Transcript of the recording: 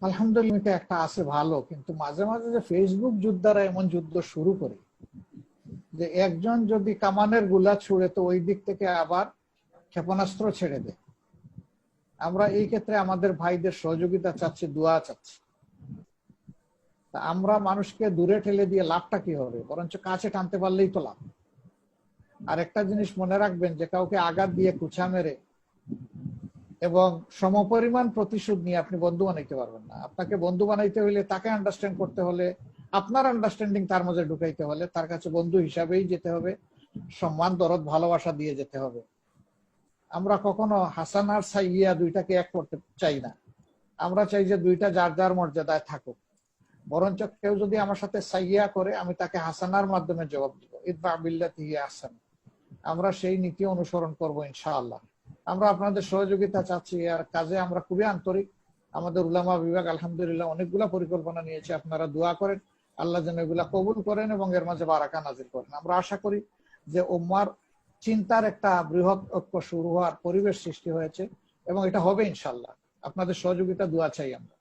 আলহামদুলিল্লাহ একটা আছে ভালো, কিন্তু মাঝে মাঝে যে ফেসবুক যোদ্ধারা এমন যুদ্ধ শুরু করে যে একজন যদি কামানের গুলা ছুড়ে তো ওই দিক থেকে আবার ক্ষেপণাস্ত্র ছেড়ে দেয়। আমরা এই ক্ষেত্রে আমাদের ভাইদের সহযোগিতা চাচ্ছি, দোয়া চাচ্ছি। তা আমরা মানুষকে দূরে ঠেলে দিয়ে লাভটা কি হবে, বরঞ্চ কাছে টানতে পারলেই তো লাভ। আর একটা জিনিস মনে রাখবেন, যে কাউকে আঘাত দিয়ে কুচা মেরে এবং সমপরিমাণ প্রতিশোধ নিয়ে আপনি বন্ধু বানাইতে পারবেন না। আপনাকে বন্ধু বানাইতে হলে তাকে আন্ডারস্ট্যান্ড করতে হলে, আপনার আন্ডারস্ট্যান্ডিং তার মাঝে ঢুকাইতে হলে তার কাছে বন্ধু হিসাবেই যেতে হবে, সম্মান দরদ ভালোবাসা দিয়ে যেতে হবে। আমরা কখনো হাসান আর সাইয়া দুইটাকে এক করতে চাই না। আমরা চাই যে দুইটা যার যার মর্যাদায় থাকুক। বরঞ্চ কেউ যদি আমার সাথে সাইয়া করে, আমি তাকে হাসানার মাধ্যমে জবাব দিব, ইদফা বিল্লাতি হিয়া আহসান। আমরা সেই নীতি অনুসরণ করব ইনশাআল্লাহ। আমরা আপনাদের সহযোগিতা চাচ্ছি, আর কাজে আমরা খুবই আন্তরিক। আমাদের উলামা বিভাগ আলহামদুলিল্লাহ অনেকগুলা পরিকল্পনা নিয়েছে, আপনারা দোয়া করেন আল্লাহ যেন এগুলা কবুল করেন এবং এর মাঝে বারাকা নাজিল করেন। আমরা আশা করি যে উম্মার চিন্তার একটা বৃহৎ ঐক্য শুরু হওয়ার পরিবেশ সৃষ্টি হয়েছে এবং এটা হবে ইনশাআল্লাহ। আপনাদের সহযোগিতা দোয়া চাই আমরা।